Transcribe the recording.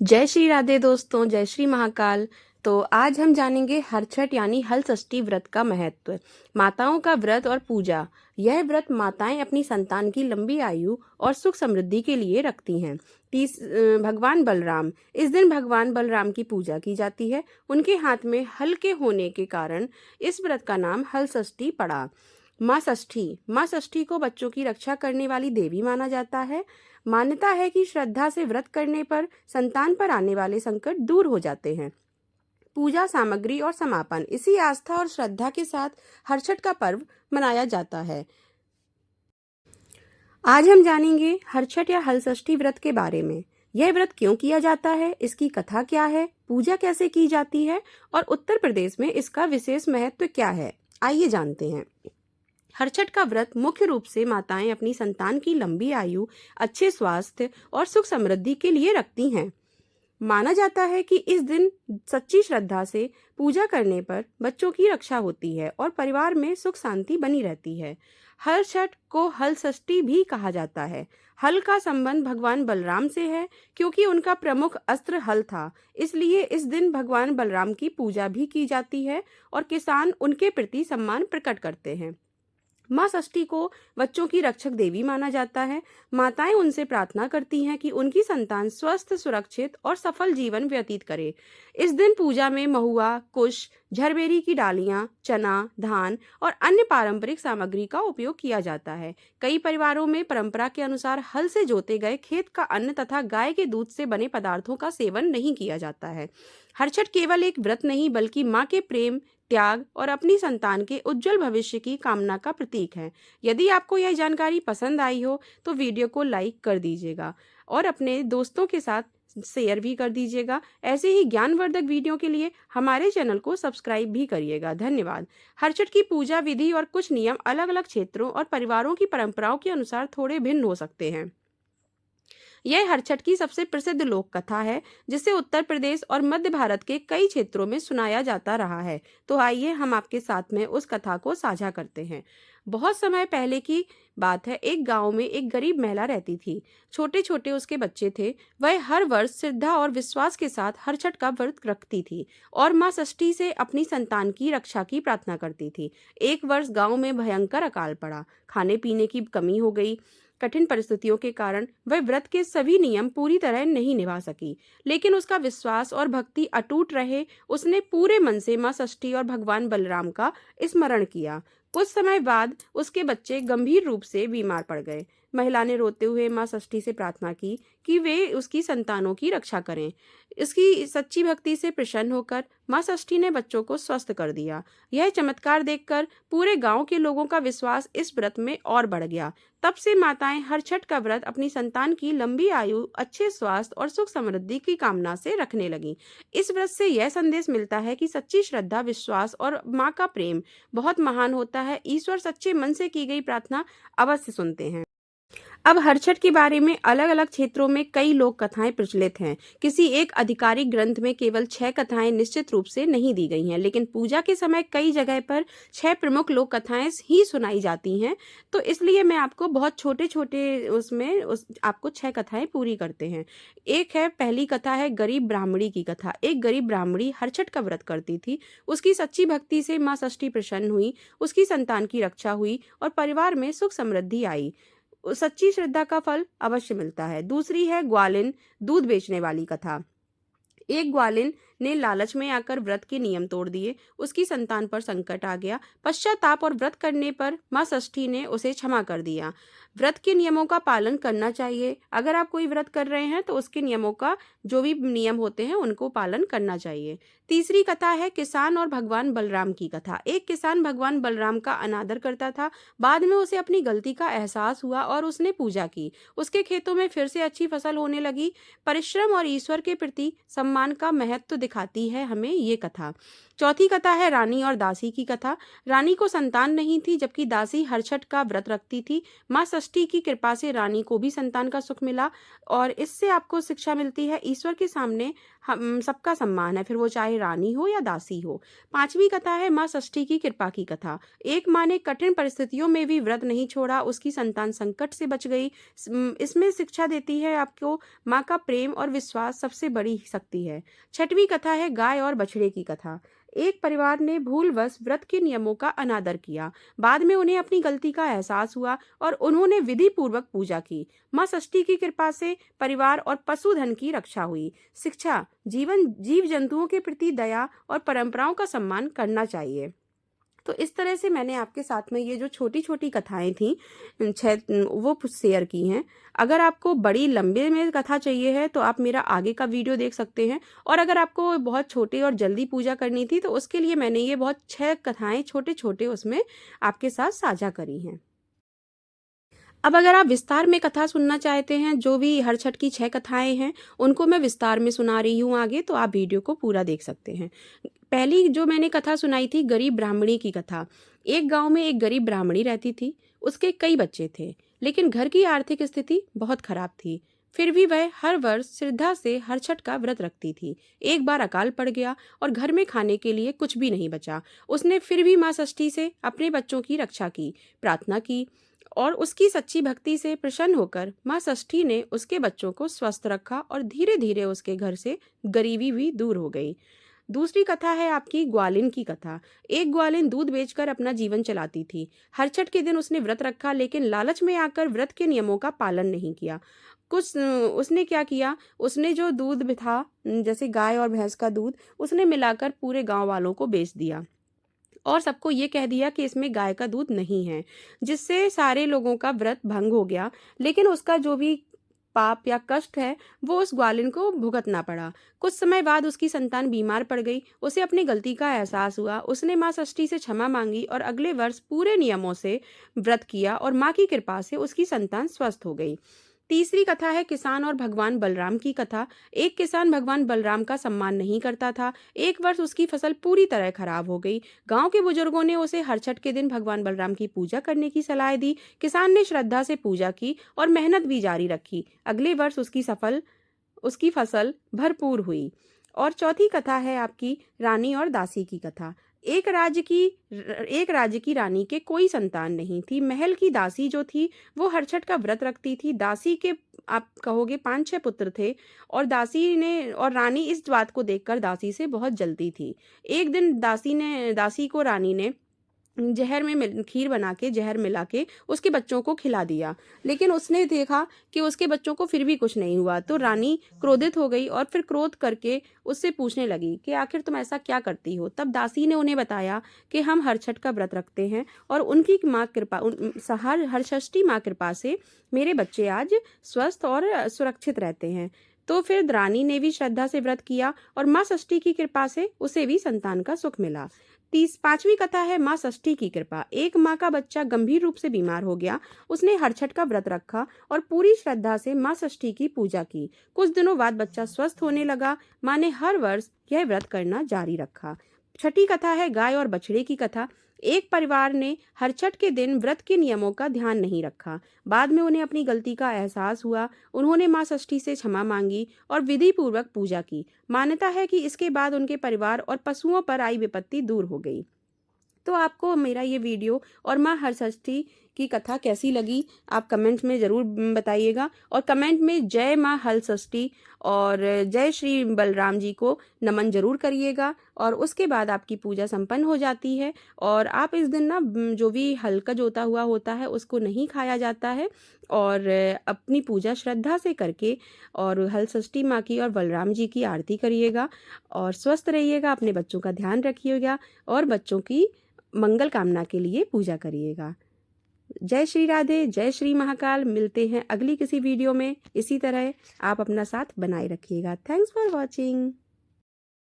जय श्री राधे दोस्तों, जय श्री महाकाल। तो आज हम जानेंगे हरछठ यानी हल षष्ठी व्रत का महत्व। माताओं का व्रत और पूजा। यह व्रत माताएं अपनी संतान की लंबी आयु और सुख समृद्धि के लिए रखती हैं। भगवान बलराम। इस दिन भगवान बलराम की पूजा की जाती है। उनके हाथ में हल के होने के कारण इस व्रत का नाम हल षष्ठी पड़ा। माँ षष्ठी को बच्चों की रक्षा करने वाली देवी माना जाता है। मान्यता है कि श्रद्धा से व्रत करने पर संतान पर आने वाले संकट दूर हो जाते हैं। पूजा सामग्री और समापन। इसी आस्था और श्रद्धा के साथ हरछठ का पर्व मनाया जाता है। आज हम जानेंगे हरछठ या हलषष्ठी व्रत के बारे में। यह व्रत क्यों किया जाता है, इसकी कथा क्या है, पूजा कैसे की जाती है और उत्तर प्रदेश में इसका विशेष महत्व क्या है। आइए जानते हैं। हरछठ का व्रत मुख्य रूप से माताएं अपनी संतान की लंबी आयु, अच्छे स्वास्थ्य और सुख समृद्धि के लिए रखती हैं। माना जाता है कि इस दिन सच्ची श्रद्धा से पूजा करने पर बच्चों की रक्षा होती है और परिवार में सुख शांति बनी रहती है। हरछठ को हल षष्ठी भी कहा जाता है। हल का संबंध भगवान बलराम से है, क्योंकि उनका प्रमुख अस्त्र हल था। इसलिए इस दिन भगवान बलराम की पूजा भी की जाती है और किसान उनके प्रति सम्मान प्रकट करते हैं। माँ षष्ठी को बच्चों की रक्षक देवी माना जाता है। माताएं उनसे प्रार्थना करती हैं कि उनकी संतान स्वस्थ, सुरक्षित और सफल जीवन व्यतीत करे। इस दिन पूजा में महुआ, कुश, झरबेरी की डालियां, चना, धान और अन्य पारंपरिक सामग्री का उपयोग किया जाता है। कई परिवारों में परंपरा के अनुसार हल से जोते गए खेत का अन्न तथा गाय के दूध से बने पदार्थों का सेवन नहीं किया जाता है। हरछठ केवल एक व्रत नहीं, बल्कि माँ के प्रेम, त्याग और अपनी संतान के उज्जवल भविष्य की कामना का प्रतीक है। यदि आपको यह जानकारी पसंद आई हो तो वीडियो को लाइक कर दीजिएगा और अपने दोस्तों के साथ शेयर भी कर दीजिएगा। ऐसे ही ज्ञानवर्धक वीडियो के लिए हमारे चैनल को सब्सक्राइब भी करिएगा। धन्यवाद। हरछठ की पूजा विधि और कुछ नियम अलग अलग क्षेत्रों और परिवारों की परंपराओं के अनुसार थोड़े भिन्न हो सकते हैं। यह हरछठ की सबसे प्रसिद्ध लोक कथा है, जिसे उत्तर प्रदेश और मध्य भारत के कई क्षेत्रों में सुनाया जाता रहा है। तो आइए हम आपके साथ में उस कथा को साझा करते हैं। बहुत समय पहले की बात है। एक गांव में एक गरीब महिला रहती थी। छोटे छोटे उसके बच्चे थे। वह हर वर्ष श्रद्धा और विश्वास के साथ हरछठ का व्रत रखती थी और माँ षष्ठी से अपनी संतान की रक्षा की प्रार्थना करती थी। एक वर्ष गांव में भयंकर अकाल पड़ा। खाने पीने की कमी हो गई। कठिन परिस्थितियों के कारण वह व्रत के सभी नियम पूरी तरह नहीं निभा सकी, लेकिन उसका विश्वास और भक्ति अटूट रहे। उसने पूरे मन से माँ षष्ठी और भगवान बलराम का स्मरण किया। कुछ समय बाद उसके बच्चे गंभीर रूप से बीमार पड़ गए। महिला ने रोते हुए माँ षष्ठी से प्रार्थना की कि वे उसकी संतानों की रक्षा करें। इसकी सच्ची भक्ति से प्रसन्न होकर माँ षष्ठी ने बच्चों को स्वस्थ कर दिया। यह चमत्कार देखकर पूरे गांव के लोगों का विश्वास इस व्रत में और बढ़ गया। तब से माताएं हरछठ का व्रत अपनी संतान की लंबी आयु, अच्छे स्वास्थ्य और सुख समृद्धि की कामना से रखने लगी। इस व्रत से यह संदेश मिलता है कि सच्ची श्रद्धा, विश्वास और माँ का प्रेम बहुत महान होता है। ईश्वर सच्चे मन से की गई प्रार्थना अवश्य सुनते हैं। अब हरछठ के बारे में अलग अलग क्षेत्रों में कई लोक कथाएं प्रचलित हैं। किसी एक आधिकारिक ग्रंथ में केवल 6 कथाएं निश्चित रूप से नहीं दी गई हैं, लेकिन पूजा के समय कई जगह पर 6 प्रमुख लोक कथाएं ही सुनाई जाती हैं। तो इसलिए मैं आपको बहुत छोटे छोटे आपको 6 कथाएं पूरी करते हैं। एक है, पहली कथा है गरीब ब्राह्मणी की कथा। एक गरीब ब्राह्मणी हरछठ का व्रत करती थी। उसकी सच्ची भक्ति से माँ षष्ठी प्रसन्न हुई। उसकी संतान की रक्षा हुई और परिवार में सुख समृद्धि आई। सच्ची श्रद्धा का फल अवश्य मिलता है। दूसरी है ग्वालिन, दूध बेचने वाली कथा। एक ग्वालिन ने लालच में आकर व्रत के नियम तोड़ दिए। उसकी संतान पर संकट आ गया। पश्चाताप और व्रत करने पर माँ षष्ठी ने उसे क्षमा कर दिया। व्रत के नियमों का पालन करना चाहिए। अगर आप कोई व्रत कर रहे हैं तो उसके नियमों का, जो भी नियम होते हैं, उनको पालन करना चाहिए। तीसरी कथा है किसान और भगवान बलराम की कथा। एक किसान भगवान बलराम का अनादर करता था। बाद में उसे अपनी गलती का एहसास हुआ और उसने पूजा की। उसके खेतों में फिर से अच्छी फसल होने लगी। परिश्रम और ईश्वर के प्रति सम्मान का महत्व दिखाती है हमें ये कथा। चौथी कथा है रानी और दासी की कथा। रानी को संतान नहीं थी, जबकि दासी हरछठ का व्रत रखती थी। माँ षष्ठी की कृपा से रानी को भी संतान का सुख मिला और इससे आपको शिक्षा मिलती है, ईश्वर के सामने हम सबका सम्मान है, फिर वो चाहे रानी हो या दासी हो। पांचवी कथा है माँ षष्ठी की कृपा की कथा। एक माँ ने कठिन परिस्थितियों में भी व्रत नहीं छोड़ा, उसकी संतान संकट से बच गई। इसमें शिक्षा देती है आपको माँ का प्रेम और विश्वास सबसे बड़ी शक्ति है। छठवीं कथा है गाय और बछड़े की कथा। एक परिवार ने भूलवश व्रत के नियमों का अनादर किया। बाद में उन्हें अपनी गलती का एहसास हुआ और उन्होंने विधि पूर्वक पूजा की। माँ षष्ठी की कृपा से परिवार और पशुधन की रक्षा हुई। शिक्षा: जीव जंतुओं के प्रति दया और परंपराओं का सम्मान करना चाहिए। तो इस तरह से मैंने आपके साथ में ये जो छोटी छोटी कथाएं थी छह, वो शेयर की हैं। अगर आपको बड़ी लंबे में कथा चाहिए है तो आप मेरा आगे का वीडियो देख सकते हैं, और अगर आपको बहुत छोटे और जल्दी पूजा करनी थी तो उसके लिए मैंने ये बहुत 6 कथाएं छोटे छोटे उसमें आपके साथ साझा करी हैं। अब अगर आप विस्तार में कथा सुनना चाहते हैं, जो भी हर छठ की 6 कथाएं हैं उनको मैं विस्तार में सुना रही हूँ आगे, तो आप वीडियो को पूरा देख सकते हैं। पहली जो मैंने कथा सुनाई थी गरीब ब्राह्मणी की कथा। एक गांव में एक गरीब ब्राह्मणी रहती थी। उसके कई बच्चे थे, लेकिन घर की आर्थिक स्थिति बहुत खराब थी। फिर भी वह हर वर्ष श्रद्धा से हर छठ का व्रत रखती थी। एक बार अकाल पड़ गया और घर में खाने के लिए कुछ भी नहीं बचा। उसने फिर भी माँ षष्ठी से अपने बच्चों की रक्षा की, प्रार्थना की, और उसकी सच्ची भक्ति से प्रसन्न होकर माँ षष्ठी ने उसके बच्चों को स्वस्थ रखा और धीरे धीरे उसके घर से गरीबी भी दूर हो गई। दूसरी कथा है आपकी ग्वालिन की कथा। एक ग्वालिन दूध बेचकर अपना जीवन चलाती थी। हर छठ के दिन उसने व्रत रखा, लेकिन लालच में आकर व्रत के नियमों का पालन नहीं किया। उसने क्या किया, उसने जो दूध भी था, जैसे गाय और भैंस का दूध, उसने मिलाकर पूरे गांव वालों को बेच दिया और सबको ये कह दिया कि इसमें गाय का दूध नहीं है, जिससे सारे लोगों का व्रत भंग हो गया। लेकिन उसका जो भी पाप या कष्ट है वो उस ग्वालिन को भुगतना पड़ा। कुछ समय बाद उसकी संतान बीमार पड़ गई। उसे अपनी गलती का एहसास हुआ। उसने माँ षष्ठी से क्षमा मांगी और अगले वर्ष पूरे नियमों से व्रत किया और माँ की कृपा से उसकी संतान स्वस्थ हो गई। तीसरी कथा है किसान और भगवान बलराम की कथा। एक किसान भगवान बलराम का सम्मान नहीं करता था। एक वर्ष उसकी फसल पूरी तरह खराब हो गई। गांव के बुजुर्गों ने उसे हर छठ के दिन भगवान बलराम की पूजा करने की सलाह दी। किसान ने श्रद्धा से पूजा की और मेहनत भी जारी रखी। अगले वर्ष उसकी फसल भरपूर हुई। और चौथी कथा है आपकी रानी और दासी की कथा। एक राज्य की रानी के कोई संतान नहीं थी। महल की दासी जो थी वो हर छठ का व्रत रखती थी। दासी के आप कहोगे 5-6 पुत्र थे, और रानी इस बात को देखकर दासी से बहुत जलती थी। एक दिन दासी को रानी ने खीर बना के जहर मिला के उसके बच्चों को खिला दिया, लेकिन उसने देखा कि उसके बच्चों को फिर भी कुछ नहीं हुआ। तो रानी क्रोधित हो गई और फिर क्रोध करके उससे पूछने लगी कि आखिर तुम ऐसा क्या करती हो। तब दासी ने उन्हें बताया कि हम हर छठ का व्रत रखते हैं और उनकी माँ कृपा हर षष्ठी माँ कृपा से मेरे बच्चे आज स्वस्थ और सुरक्षित रहते हैं। तो फिर रानी ने भी श्रद्धा से व्रत किया और माँ षष्ठी की कृपा से उसे भी संतान का सुख मिला। पांचवी कथा है माँ षष्ठी की कृपा। एक माँ का बच्चा गंभीर रूप से बीमार हो गया। उसने हर छठ का व्रत रखा और पूरी श्रद्धा से माँ षष्ठी की पूजा की। कुछ दिनों बाद बच्चा स्वस्थ होने लगा। माँ ने हर वर्ष यह व्रत करना जारी रखा। छठी कथा है गाय और बछड़े की कथा। एक परिवार ने हर छठ के दिन व्रत के नियमों का ध्यान नहीं रखा। बाद में उन्हें अपनी गलती का एहसास हुआ। उन्होंने माँ षष्ठी से क्षमा मांगी और विधि पूर्वक पूजा की। मान्यता है कि इसके बाद उनके परिवार और पशुओं पर आई विपत्ति दूर हो गई। तो आपको मेरा ये वीडियो और माँ हर षष्ठी की कथा कैसी लगी आप कमेंट में ज़रूर बताइएगा, और कमेंट में जय माँ हल षष्ठी और जय श्री बलराम जी को नमन जरूर करिएगा। और उसके बाद आपकी पूजा संपन्न हो जाती है और आप इस दिन ना जो भी हल्का जोता हुआ होता है उसको नहीं खाया जाता है, और अपनी पूजा श्रद्धा से करके और हल षष्ठी माँ की और बलराम जी की आरती करिएगा और स्वस्थ रहिएगा, अपने बच्चों का ध्यान रखिएगा और बच्चों की मंगल कामना के लिए पूजा करिएगा। जय श्री राधे, जय श्री महाकाल। मिलते हैं अगली किसी वीडियो में। इसी तरह आप अपना साथ बनाए रखिएगा। Thanks for watching.